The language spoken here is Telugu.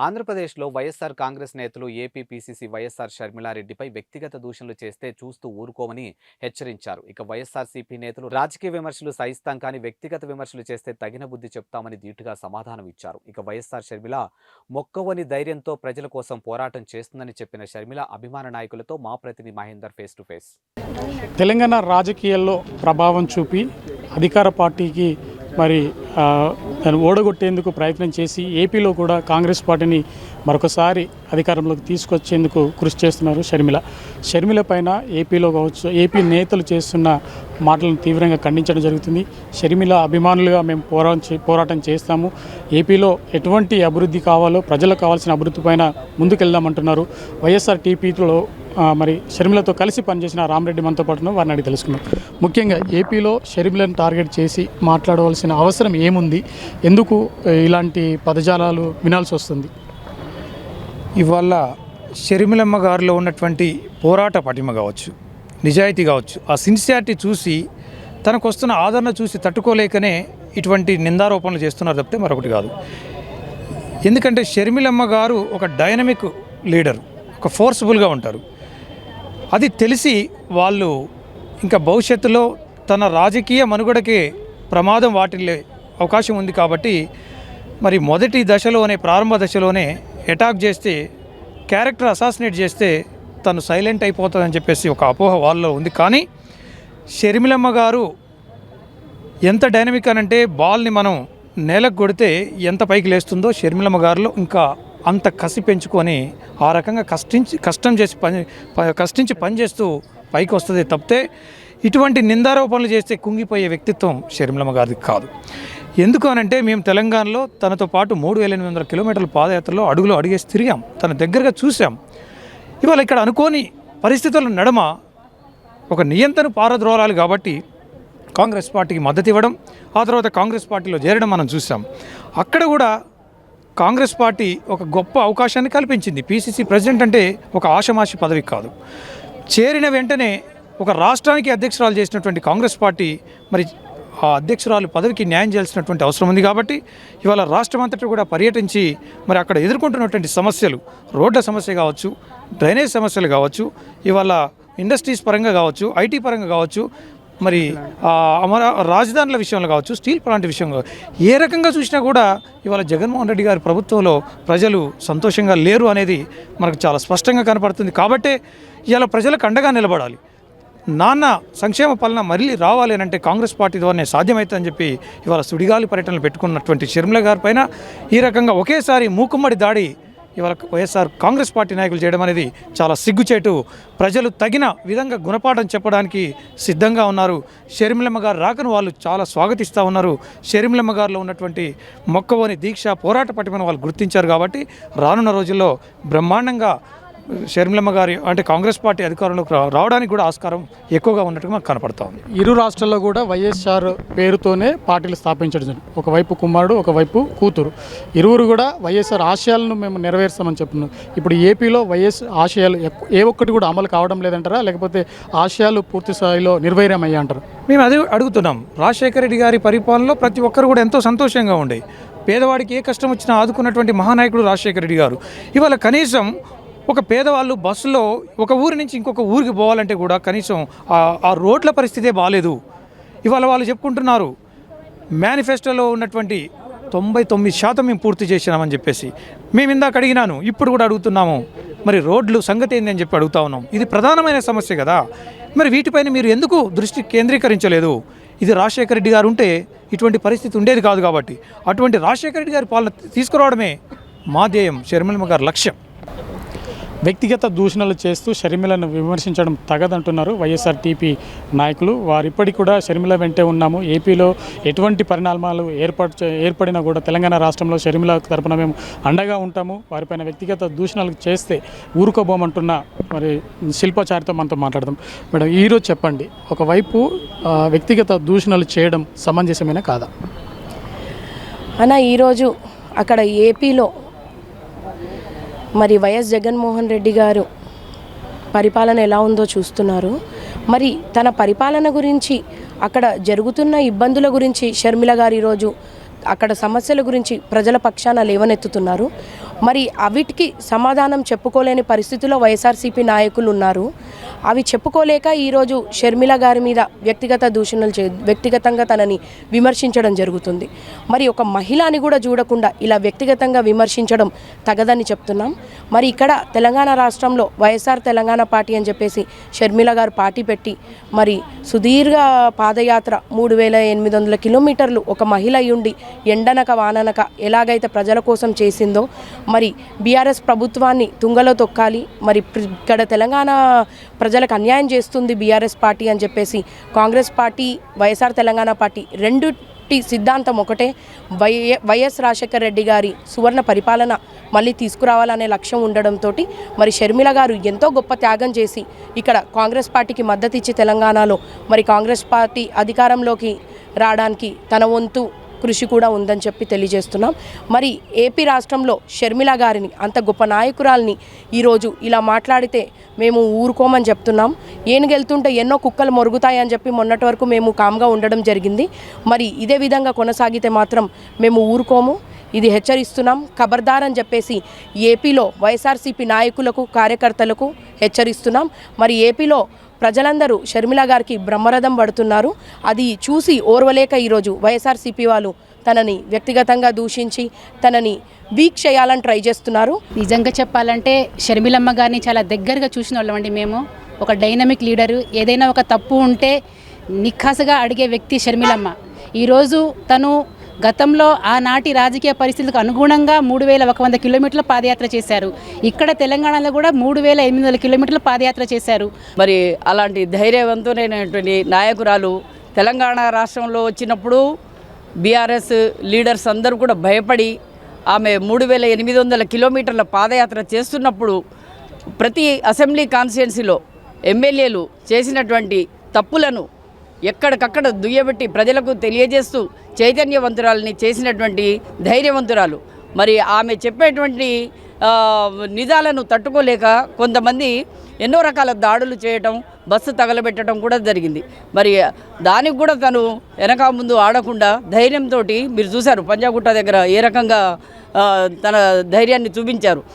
ఆంధ్రప్రదేశ్లో వైఎస్ఆర్ కాంగ్రెస్ నేతలు ఏపీ పీసీసీ వైఎస్ఆర్ షర్మిలారెడ్డిపై వ్యక్తిగత దూషణలు చేస్తే చూస్తూ ఊరుకోమని హెచ్చరించారు. ఇక వైఎస్ఆర్సీపీ నేతలు రాజకీయ విమర్శలు సహిస్తాం కానీ వ్యక్తిగత విమర్శలు చేస్తే తగిన బుద్ధి చెప్తామని ధీటుగా సమాధానం ఇచ్చారు. ఇక వైఎస్ఆర్ షర్మిల మొక్కవని ధైర్యంతో ప్రజల కోసం పోరాటం చేస్తుందని చెప్పిన షర్మిల అభిమాన నాయకులతో మా ప్రతినిధి Mahender face to face. Telangana రాజకీయాల్లో ప్రభావం చూపి అధికార పార్టీకి మరి దాన్ని ఓడగొట్టేందుకు ప్రయత్నం చేసి ఏపీలో కూడా కాంగ్రెస్ పార్టీని మరొకసారి అధికారంలోకి తీసుకొచ్చేందుకు కృషి చేస్తున్నారు షర్మిల పైన ఏపీలో కావచ్చు ఏపీ నేతలు చేస్తున్న మాటలను తీవ్రంగా ఖండించడం జరుగుతుంది. షర్మిల అభిమానులుగా మేము పోరాటం చేస్తాము. ఏపీలో ఎటువంటి అభివృద్ధి కావాలో ప్రజలకు కావాల్సిన అభివృద్ధి పైన ముందుకెళ్దామంటున్నారు. వైఎస్ఆర్ టీపీలో మరి షర్మిలతో కలిసి పనిచేసిన రామరెడ్డి మనతో పాటు వారిని అడిగి తెలుసుకున్నాం. ముఖ్యంగా ఏపీలో షర్మిలను టార్గెట్ చేసి మాట్లాడవలసిన అవసరం ఏముంది, ఎందుకు ఇలాంటి పదజాలాలు వినాల్సి వస్తుంది? ఇవాళ షర్మిలమ్మ గారిలో ఉన్నటువంటి పోరాట పటిమ కావచ్చు, నిజాయితీ కావచ్చు, ఆ సిన్సియారిటీ చూసి తనకు వస్తున్న ఆదరణ చూసి తట్టుకోలేకనే ఇటువంటి నిందారోపణలు చేస్తున్నారు తప్పితే మరొకటి కాదు. ఎందుకంటే షర్మిలమ్మ గారు ఒక డైనమిక్ లీడర్, ఒక ఫోర్స్ఫుల్గా ఉంటారు. అది తెలిసి వాళ్ళు ఇంకా భవిష్యత్తులో తన రాజకీయ మనుగడకే ప్రమాదం వాటిల్లే అవకాశం ఉంది కాబట్టి మరి మొదటి దశలోనే ప్రారంభ దశలోనే అటాక్ చేస్తే, క్యారెక్టర్ అసాసినేట్ చేస్తే తను సైలెంట్ అయిపోతుందని చెప్పేసి ఒక అపోహ వాళ్ళలో ఉంది. కానీ షర్మిలమ్మ గారు ఎంత డైనమిక్ అనంటే బాల్ని మనం నేలకు కొడితే ఎంత పైకి లేస్తుందో షర్మిలమ్మ గారిలో ఇంకా అంత కసి పెంచుకొని ఆ రకంగా కష్టించి పనిచేస్తూ పైకి వస్తుంది తప్పితే ఇటువంటి నిందారోపణలు చేస్తే కుంగిపోయే వ్యక్తిత్వం షర్మిలమ్మ గారిది కాదు. ఎందుకు అనంటే మేము తెలంగాణలో తనతో పాటు 3800 కిలోమీటర్ల పాదయాత్రలో అడుగులో అడిగేసి తిరిగాం, తన దగ్గరగా చూసాం. ఇవాళ ఇక్కడ అనుకోని పరిస్థితుల నడుమ ఒక నియంత్రణ పారద్రోలాలు కాబట్టి కాంగ్రెస్ పార్టీకి మద్దతు ఇవ్వడం, ఆ తర్వాత కాంగ్రెస్ పార్టీలో చేరడం మనం చూసాం. అక్కడ కూడా కాంగ్రెస్ పార్టీ ఒక గొప్ప అవకాశాన్ని కల్పించింది. పీసీసీ ప్రెసిడెంట్ అంటే ఒక ఆషమాషి పదవి కాదు. చేరిన వెంటనే ఒక రాష్ట్రానికి అధ్యక్షురాలు చేసినటువంటి కాంగ్రెస్ పార్టీ మరి ఆ అధ్యక్షురాలు పదవికి న్యాయం చేయాల్సినటువంటి అవసరం ఉంది కాబట్టి ఇవాళ రాష్ట్రం అంతటా కూడా పర్యటించి మరి అక్కడ ఎదుర్కొంటున్నటువంటి సమస్యలు, రోడ్ల సమస్య కావచ్చు, డ్రైనేజ్ సమస్యలు కావచ్చు, ఇవాళ ఇండస్ట్రీస్ పరంగా కావచ్చు, ఐటీ పరంగా కావచ్చు, మరి రాజధానుల విషయంలో కావచ్చు, స్టీల్ ప్లాంట్ విషయంలో ఏ రకంగా చూసినా కూడా ఇవాళ జగన్మోహన్ రెడ్డి గారి ప్రభుత్వంలో ప్రజలు సంతోషంగా లేరు అనేది మనకు చాలా స్పష్టంగా కనపడుతుంది. కాబట్టే ఇవాళ ప్రజలకు అండగా నిలబడాలి, నాన్న సంక్షేమ పాలన మళ్ళీ రావాలి అని అంటే కాంగ్రెస్ పార్టీ ద్వారానే సాధ్యమవుతుందని చెప్పి ఇవాళ సుడిగాలి పర్యటనలు పెట్టుకున్నటువంటి షర్మిల గారి పైన ఈ రకంగా ఒకేసారి మూకుమ్మడి దాడి ఇవాళ వైఎస్ఆర్ కాంగ్రెస్ పార్టీ నాయకులు చేయడం అనేది చాలా సిగ్గుచేటు. ప్రజలు తగిన విధంగా గుణపాఠం చెప్పడానికి సిద్ధంగా ఉన్నారు. షర్మిలమ్మ గారు రాకను వాళ్ళు చాలా స్వాగతిస్తూ ఉన్నారు. షర్మిలమ్మ గారిలో ఉన్నటువంటి మొక్కవోని దీక్ష, పోరాట పటిమను వాళ్ళు గుర్తించారు కాబట్టి రానున్న రోజుల్లో బ్రహ్మాండంగా షర్మిలమ్మ గారి అంటే కాంగ్రెస్ పార్టీ అధికారంలోకి రావడానికి కూడా ఆస్కారం ఎక్కువగా ఉన్నట్టుగా మనకు కనపడతా ఉంది. ఇరు రాష్ట్రాల్లో కూడా వైఎస్ఆర్ పేరుతోనే పార్టీలు స్థాపించడం, ఒకవైపు కుమారుడు, ఒకవైపు కూతురు, ఇరువురు కూడా వైఎస్ఆర్ ఆశయాలను మేము నెరవేర్స్తామని చెప్తున్నాం. ఇప్పుడు ఏపీలో వైఎస్ ఆశయాలు ఏ ఒక్కటి కూడా అమలు కావడం లేదంటారా, లేకపోతే ఆశయాలు పూర్తి స్థాయిలో నిర్వైర్యం అయ్యా అంటారు? మేము అదే అడుగుతున్నాం. రాజశేఖర రెడ్డి గారి పరిపాలనలో ప్రతి ఒక్కరు కూడా ఎంతో సంతోషంగా ఉండే, పేదవాడికి ఏ కష్టం వచ్చినా ఆదుకున్నటువంటి మహానాయకుడు రాజశేఖర రెడ్డి గారు. ఇవాళ కనీసం ఒక పేదవాళ్ళు బస్సులో ఒక ఊరి నుంచి ఇంకొక ఊరికి పోవాలంటే కూడా కనీసం ఆ రోడ్ల పరిస్థితే బాగాలేదు. ఇవాళ వాళ్ళు చెప్పుకుంటున్నారు మేనిఫెస్టోలో ఉన్నటువంటి 99% మేము పూర్తి చేసినామని చెప్పేసి. మేము ఇందాక అడిగినాను, ఇప్పుడు కూడా అడుగుతున్నాము, మరి రోడ్లు సంగతి ఏంది అని చెప్పి అడుగుతా ఉన్నాం. ఇది ప్రధానమైన సమస్య కదా, మరి వీటిపైన మీరు ఎందుకు దృష్టి కేంద్రీకరించలేదు? ఇది రాజశేఖర రెడ్డి గారు ఉంటే ఇటువంటి పరిస్థితి ఉండేది కాదు కాబట్టి అటువంటి రాజశేఖర రెడ్డి గారి పాలన తీసుకురావడమే మా ధ్యేయం, షర్మిలమ్మ గారి లక్ష్యం. వ్యక్తిగత దూషణలు చేస్తూ షర్మిలను విమర్శించడం తగదంటున్నారు వైఎస్ఆర్ టీపీ నాయకులు. వారు ఇప్పటికి కూడా షర్మిల వెంటే ఉన్నాము, ఏపీలో ఎటువంటి పరిణామాలు ఏర్పడినా కూడా తెలంగాణ రాష్ట్రంలో షర్మిల తరపున మేము అండగా ఉంటాము, వారిపైన వ్యక్తిగత దూషణలు చేస్తే ఊరుకోబోమంటున్న మరి శిల్పాచారితో మనతో మాట్లాడదాం. మేడం, ఈరోజు చెప్పండి, ఒకవైపు వ్యక్తిగత దూషణలు చేయడం సమంజసమేనా కాదా? అన్న, ఈరోజు అక్కడ ఏపీలో మరి వైఎస్ జగన్మోహన్ రెడ్డి గారు పరిపాలన ఎలా ఉందో చూస్తున్నారు. మరి తన పరిపాలన గురించి, అక్కడ జరుగుతున్న ఇబ్బందుల గురించి షర్మిల గారు ఈరోజు అక్కడ సమస్యల గురించి ప్రజల పక్షాన లేవనెత్తుతున్నారు. మరి అవిటికి సమాధానం చెప్పుకోలేని పరిస్థితిలో వైఎస్ఆర్సీపీ నాయకులు ఉన్నారు. అవి చెప్పుకోలేక ఈరోజు షర్మిల గారి మీద వ్యక్తిగతంగా తనని విమర్శించడం జరుగుతుంది. మరి ఒక మహిళని కూడా చూడకుండా ఇలా వ్యక్తిగతంగా విమర్శించడం తగదని చెప్తున్నాం. మరి ఇక్కడ తెలంగాణ రాష్ట్రంలో వైఎస్ఆర్ తెలంగాణ పార్టీ అని చెప్పేసి షర్మిల గారు పార్టీ పెట్టి మరి సుదీర్ఘ పాదయాత్ర 3800 కిలోమీటర్లు ఒక మహిళ అయ్యుండి ఎండనక వాననక ఎలాగైతే ప్రజల కోసం చేసిందో మరి బీఆర్ఎస్ ప్రభుత్వాన్ని తుంగలో తొక్కాలి, మరి ఇక్కడ తెలంగాణ ప్రజలకు అన్యాయం చేస్తుంది బీఆర్ఎస్ పార్టీ అని చెప్పేసి కాంగ్రెస్ పార్టీ వైఎస్ఆర్ తెలంగాణ పార్టీ రెండుటి సిద్ధాంతం ఒకటే. వైఎస్ రాజశేఖర రెడ్డి గారి సువర్ణ పరిపాలన మళ్ళీ తీసుకురావాలనే లక్ష్యం ఉండడంతో మరి షర్మిల గారు ఎంతో గొప్ప త్యాగం చేసి ఇక్కడ కాంగ్రెస్ పార్టీకి మద్దతు ఇచ్చి తెలంగాణలో మరి కాంగ్రెస్ పార్టీ అధికారంలోకి రావడానికి తన వంతు కృషి కూడా ఉందని చెప్పి తెలియజేస్తున్నాం. మరి ఏపీ రాష్ట్రంలో షర్మిల గారిని అంత గొప్ప నాయకురాల్ని ఈరోజు ఇలా మాట్లాడితే మేము ఊరుకోమని చెప్తున్నాం. ఏనుగెళ్తుంటే ఎన్నో కుక్కలు మొరుగుతాయని చెప్పి మొన్నటి వరకు మేము కామ్గా ఉండడం జరిగింది. మరి ఇదే విధంగా కొనసాగితే మాత్రం మేము ఊరుకోము, ఇది హెచ్చరిస్తున్నాం. ఖబర్దార్ అని చెప్పేసి ఏపీలో వైఎస్ఆర్సీపీ నాయకులకు కార్యకర్తలకు హెచ్చరిస్తున్నాం. మరి ఏపీలో ప్రజలందరూ షర్మిల గారికి బ్రహ్మరథం పడుతున్నారు. అది చూసి ఓర్వలేక ఈరోజు వైఎస్ఆర్సీపీ వాళ్ళు తనని వ్యక్తిగతంగా దూషించి తనని వీక్ చేయాలని ట్రై చేస్తున్నారు. నిజంగా చెప్పాలంటే షర్మిలమ్మ గారిని చాలా దగ్గరగా చూసిన వాళ్ళమండి మేము. ఒక డైనమిక్ లీడరు, ఏదైనా ఒక తప్పు ఉంటే నిఖాసుగా అడిగే వ్యక్తి షర్మిలమ్మ. ఈరోజు తను గతంలో ఆనాటి రాజకీయ పరిస్థితులకు అనుగుణంగా 3100 కిలోమీటర్ల పాదయాత్ర చేశారు. ఇక్కడ తెలంగాణలో కూడా 3800 కిలోమీటర్ల పాదయాత్ర చేశారు. మరి అలాంటి ధైర్యవంతులైనటువంటి నాయకురాలు తెలంగాణ రాష్ట్రంలో వచ్చినప్పుడు బీఆర్ఎస్ లీడర్స్ అందరూ కూడా భయపడి ఆమె 3800 కిలోమీటర్ల పాదయాత్ర చేస్తున్నప్పుడు ప్రతి అసెంబ్లీ కాన్స్టిట్యున్సీలో ఎమ్మెల్యేలు చేసినటువంటి తప్పులను ఎక్కడికక్కడ దుయ్యబెట్టి ప్రజలకు తెలియజేస్తూ చైతన్యవంతురాలని చేసినటువంటి ధైర్యవంతురాలు. మరి ఆమె చెప్పేటువంటి నిజాలను తట్టుకోలేక కొంతమంది ఎన్నో రకాల దాడులు చేయటం, బస్సు తగలబెట్టడం కూడా జరిగింది. మరి దానికి కూడా తను వెనక ముందు ఆడకుండా ధైర్యంతో మీరు చూశారు పంజాగుట్ట దగ్గర ఏ రకంగా తన ధైర్యాన్ని చూపించారు.